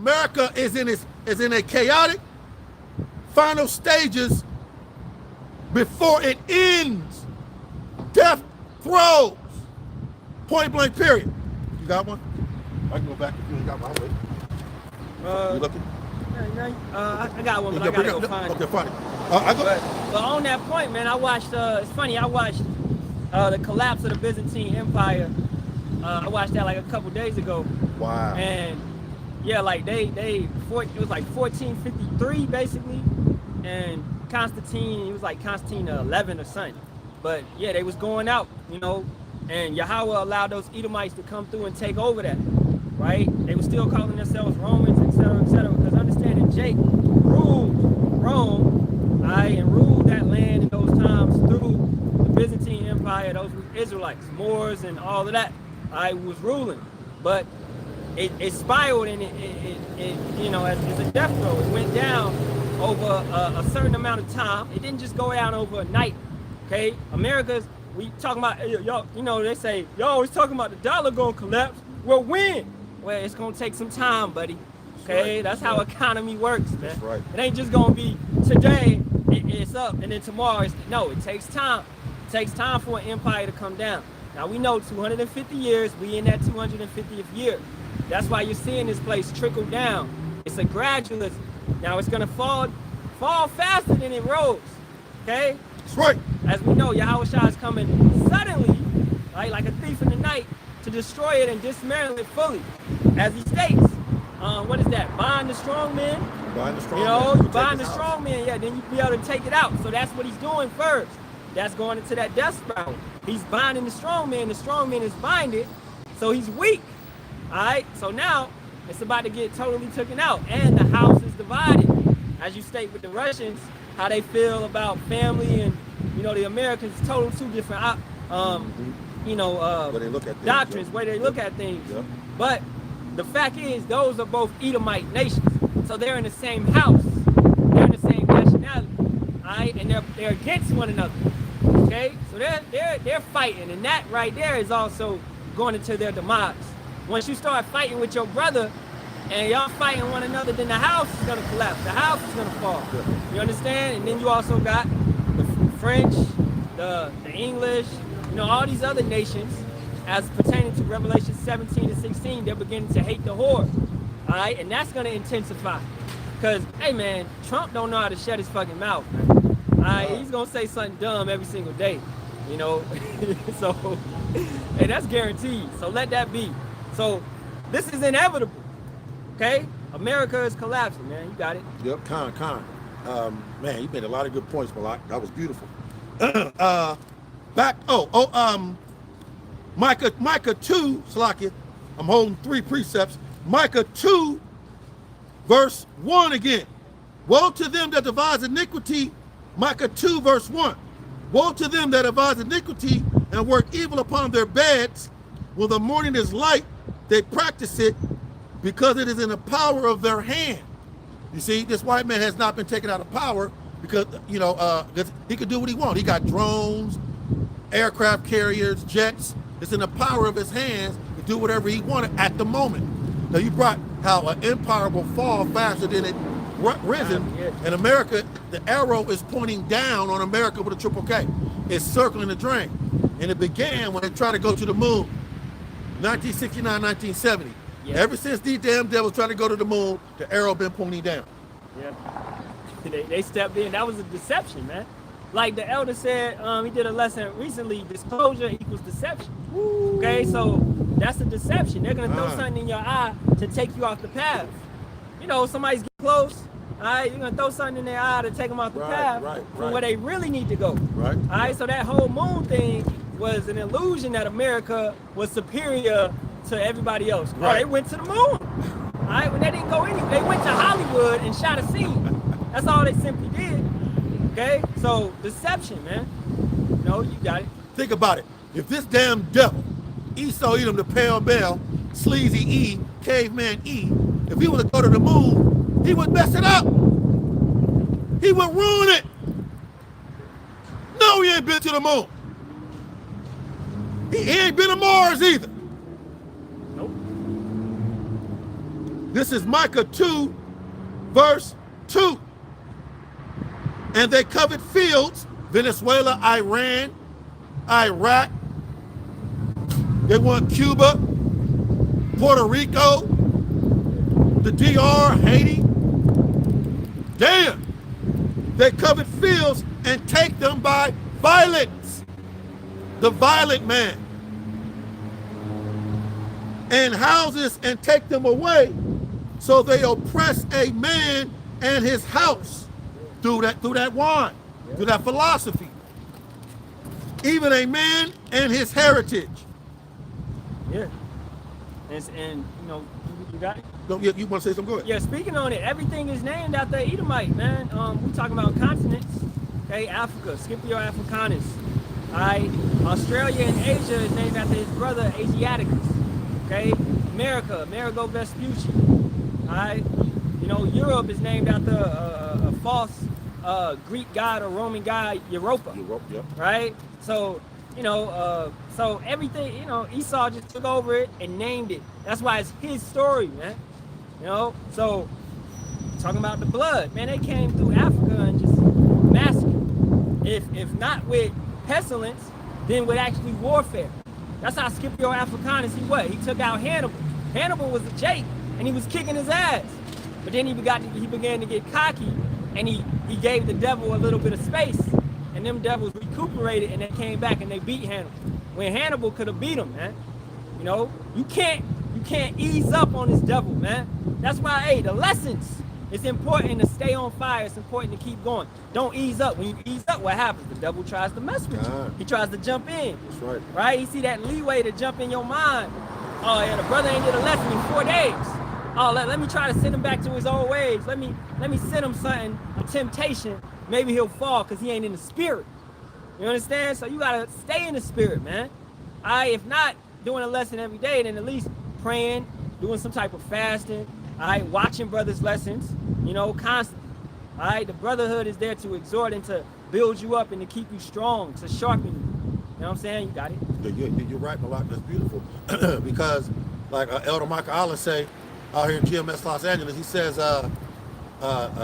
America is in a chaotic final stages before it ends. Death throes. Point blank period. You got one? I can go back if you ain't got one. You looking? I got one, but I gotta go find it. Okay, fine. But on that point, man, I watched, it's funny, I watched the collapse of the Byzantine Empire. I watched that like a couple days ago. Wow. And yeah, like it was like 1453 basically. And Constantine, he was like Constantine 11 or something. But yeah, they was going out, you know, and Yahawah allowed those Edomites to come through and take over that, right? They were still calling themselves Romans, etc., because understanding Jake ruled Rome, and ruled that land in those times through the Byzantine Empire. Those were Israelites, Moors, and all of that. Was ruling, but it spiraled and it you know, as a death row. It went down over a certain amount of time. It didn't just go down over a night. Okay, America's, we talking about, y'all, you know, they say y'all always talking about the dollar gonna collapse. Well, when? Well, it's gonna take some time, buddy. Okay, that's how economy works, man. That's right. It ain't just gonna be today it's up and then tomorrow no. It takes time. It takes time for an empire to come down. Now we know 250 years, we in that 250th year. That's why you're seeing this place trickle down. It's a gradualism. Now it's gonna fall faster than it rose. Okay? That's right. As we know, Yahawashi is coming suddenly, right, like a thief in the night, to destroy it and dismantle it fully. As he states, what is that? Bind the strong man. Bind the strong man. You know, man. you bind the strong man, yeah, then you be able to take it out. So that's what he's doing first. That's going into that death spiral. He's binding the strong man is binded, so he's weak. All right, so now it's about to get totally taken out, and the house is divided. As you state with the Russians, how they feel about family and, you know, the Americans, total two different, you know, where they look at things, doctrines, where they look at things. Yeah. But the fact is, those are both Edomite nations, so they're in the same house, they're in the same nationality, all right, and they're against one another. Okay, so they're fighting, and that right there is also going into their demise. Once you start fighting with your brother and y'all fighting one another, then the house is gonna collapse. The house is gonna fall. You understand? And then you also got the French, the English, you know, all these other nations, as pertaining to Revelation 17 and 16, they're beginning to hate the horde. All right, and that's gonna intensify. Cause, hey man, Trump don't know how to shut his fucking mouth, man. He's gonna say something dumb every single day, you know. So, hey, that's guaranteed. So let that be. So this is inevitable. Okay, America is collapsing, man. You got it. Yep, con. Man, you made a lot of good points, Barak. That was beautiful. Micah 2, Salakia. I'm holding 3 precepts. Micah 2, verse 1 again. Woe to them that devise iniquity. Micah 2, verse 1. Woe to them that devise iniquity and work evil upon their beds. When the morning is light, they practice it because it is in the power of their hand. You see, this white man has not been taken out of power because, you know, he could do what he wants. He got drones, aircraft carriers, jets. It's in the power of his hands to do whatever he wanted at the moment. Now, you brought how an empire will fall faster than it risen. In America, the arrow is pointing down on America with a triple K. It's circling the drain. And it began when they tried to go to the moon, 1969, 1970. Yeah. Ever since these damn devils tried to go to the moon, the arrow been pointing down. Yeah. They stepped in. That was a deception, man. Like the elder said, he did a lesson recently, disclosure equals deception. Woo. Okay, so that's a deception. They're gonna throw something in your eye to take you off the path. You know, somebody's getting close, all right, you're gonna throw something in their eye to take them off the path from where they really need to go. Right. All right, so that whole moon thing was an illusion that America was superior to everybody else. Right. Oh, they went to the moon. All right, when they didn't go anywhere, they went to Hollywood and shot a scene. That's all they simply did. Okay, so deception, man. No, you got it. Think about it. If this damn devil, Esau Edom, the pale bell, sleazy E, caveman E, if he was to go to the moon, he would mess it up. He would ruin it. No, he ain't been to the moon. He ain't been to Mars either. Nope. This is Micah 2, verse 2. And they covered fields, Venezuela, Iran, Iraq. They want Cuba, Puerto Rico, the DR, Haiti. Damn. They covered fields and take them by violence. The violent man. And houses and take them away. So they oppress a man and his house through that wine, through that philosophy. Even a man and his heritage. Yeah. And you know, you got it? No, you want to say something? Go ahead. Yeah, speaking on it, everything is named after Edomite, man. We talking about continents. Okay, Africa, Scipio Africanus. Alright, Australia and Asia is named after his brother Asiaticus. Okay, Amerigo Vespucci. Alright, you know, Europe is named after a false Greek god or Roman god, Europa. Europe, yep. Right? So, you know, so everything, you know, Esau just took over it and named it. That's why it's his story, man. You know, so talking about the blood, man, they came through Africa and just massacred. If not with pestilence, then with actually warfare. That's how Scipio Africanus, he took out Hannibal. Hannibal was a Jake, and he was kicking his ass. But then he began to get cocky, and he gave the devil a little bit of space. And them devils recuperated, and they came back and they beat Hannibal. When Hannibal could have beat him, man. You know, you can't ease up on this devil, man. That's why, hey, the lessons. It's important to stay on fire. It's important to keep going. Don't ease up. When you ease up, what happens? The devil tries to mess with you. He tries to jump in. That's right. Right? You see that leeway to jump in your mind. Oh, yeah, the brother ain't did a lesson in 4 days. Oh, let me try to send him back to his old ways. Let me send him something, a temptation. Maybe he'll fall because he ain't in the spirit. You understand? So you got to stay in the spirit, man. All right, if not doing a lesson every day, then at least praying, doing some type of fasting, all right, watching brothers' lessons, you know, constantly. All right, the brotherhood is there to exhort and to build you up and to keep you strong, to sharpen you. You know what I'm saying? You got it? Yeah, you're right, Malak. That's beautiful. Because, like Elder Michael Allen say, out here in GMS Los Angeles, he says, a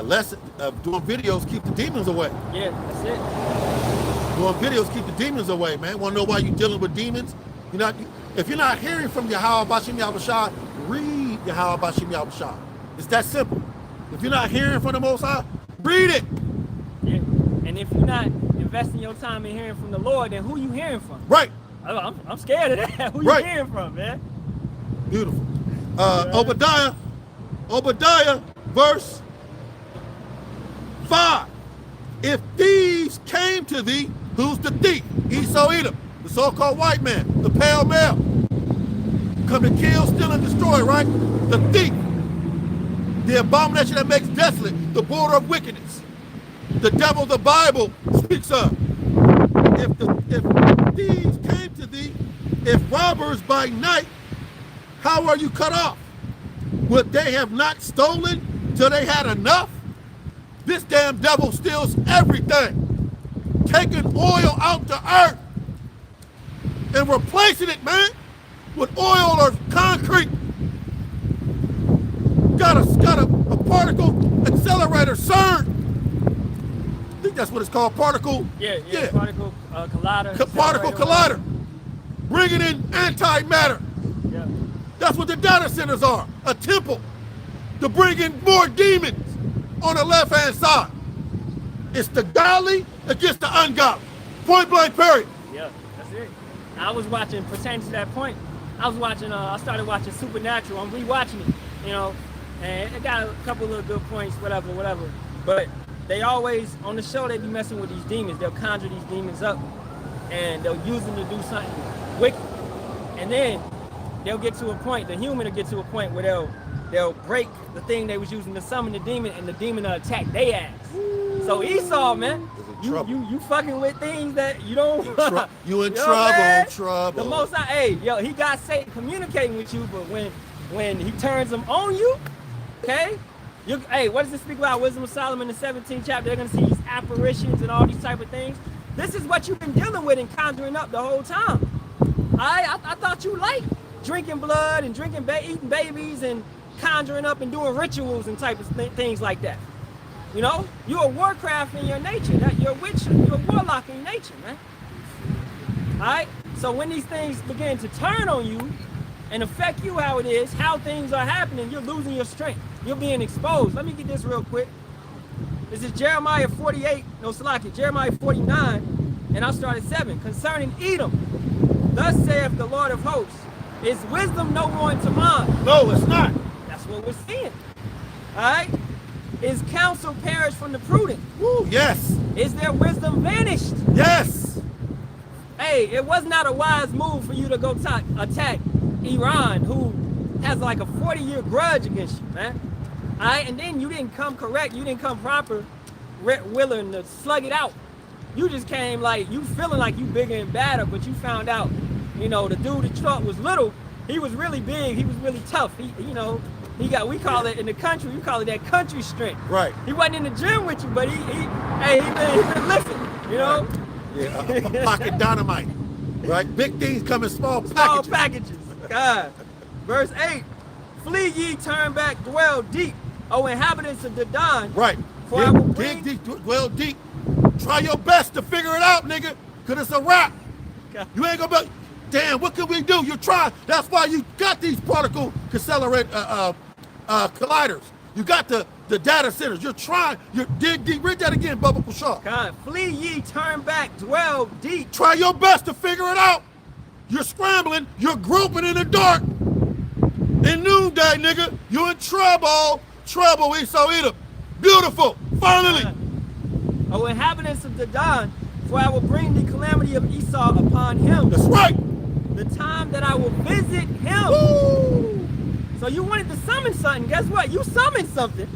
lesson of doing videos keep the demons away. Yeah, that's it. Doing videos keep the demons away, man. Want to know why you're dealing with demons? If you're not hearing from Yahawah Bahasham Yahawashi, read Yahawah Bahasham Yahawashi. It's that simple. If you're not hearing from the Most High, read it. Yeah. And if you're not investing your time in hearing from the Lord, then who you hearing from? Right. I'm scared of that. Who you hearing from, man? Beautiful. Obadiah, verse 5. If thieves came to thee, who's the thief? Esau Edom, the so-called white man, the pale male. Come to kill, steal, and destroy, right? The thief. The abomination that makes desolate, the border of wickedness. The devil the Bible speaks of. If thieves came to thee, if robbers by night, how are you cut off? Would they have not stolen till they had enough? This damn devil steals everything. Taking oil out the earth and replacing it, man, with oil or concrete. Got a particle accelerator, CERN. I think that's what it's called, particle. Yeah. Particle collider. Particle collider. Bringing in antimatter. Yeah. That's what the data centers are, a temple to bring in more demons on the left-hand side. It's the godly against the ungodly. Point blank, period. Yeah, that's it. I was watching, pertaining to that point, I started watching Supernatural. I'm rewatching it, you know, and it got a couple of good points, whatever. But they always, on the show, they be messing with these demons. They'll conjure these demons up, and they'll use them to do something wicked. And then they'll get to a point, the human will get to a point where they'll break the thing they was using to summon the demon, and the demon will attack their ass. So Esau, man, you fucking with things that you don't. You in trouble. The Most High, hey, yo, he got Satan communicating with you, but when he turns them on you, okay. Hey, what does it speak about? Wisdom of Solomon, the 17th chapter. They're gonna see these apparitions and all these type of things. This is what you've been dealing with and conjuring up the whole time. I thought you liked drinking blood and eating babies and conjuring up and doing rituals and type of things like that. You know, you're a warcraft in your nature. You're a witch, you're a warlock in your nature, man. All right? So when these things begin to turn on you and affect you how it is, how things are happening, you're losing your strength. You're being exposed. Let me get this real quick. This is Jeremiah 48, no, Salaki, Jeremiah 49, and I'll start at 7. Concerning Edom, thus saith the Lord of hosts, is wisdom no more into mind? No, it's not. That's what we're seeing. All right? Is counsel perished from the prudent? Woo, yes. Is their wisdom vanished? Yes. Hey, it was not a wise move for you to go attack Iran, who has like a 40-year grudge against you, man. All right? And then you didn't come correct. You didn't come proper, willing to slug it out. You just came like, you feeling like you bigger and badder, but you found out, you know, the dude that you thought was little, he was really big, he was really tough. He, you know, he got, we call it in the country, we call it that country strength. Right. He wasn't in the gym with you, but he been lifting, you know? Right. Yeah, pocket dynamite. Right? Big things come in small packages. Small packages. God. Verse 8, flee ye, turn back, dwell deep, O inhabitants of Dedan. Right. For I will bring... Dig deep, dwell deep. Try your best to figure it out, nigga, because it's a wrap. God. You ain't gonna be, damn, what can we do? You try. That's why you got these particle colliders. You got the data centers. You're trying. You dig deep. Read that again, Bubba Kushar. God, flee ye, turn back, dwell deep. Try your best to figure it out. You're scrambling. You're groping in the dark. In noonday, nigga, you in trouble. Trouble, Esau Edom. Beautiful. Finally. God. O inhabitants of Dedan, for I will bring the calamity of Esau upon him. That's right. The time that I will visit him. Woo. So you wanted to summon something. Guess what? You summoned something.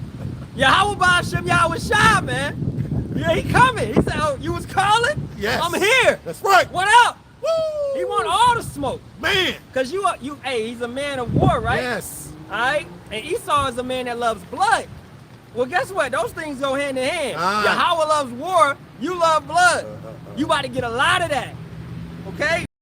Yahawah, Bahasham, Yahawashi, man. Yeah, he coming. He said, oh, you was calling? Yes. I'm here. That's right. What up? Woo. He want all the smoke. Man. Because hey, he's a man of war, right? Yes. All right? And Esau is a man that loves blood. Well, guess what? Those things go hand in hand. Yahawah loves war. You love blood. You about to get a lot of that. Okay?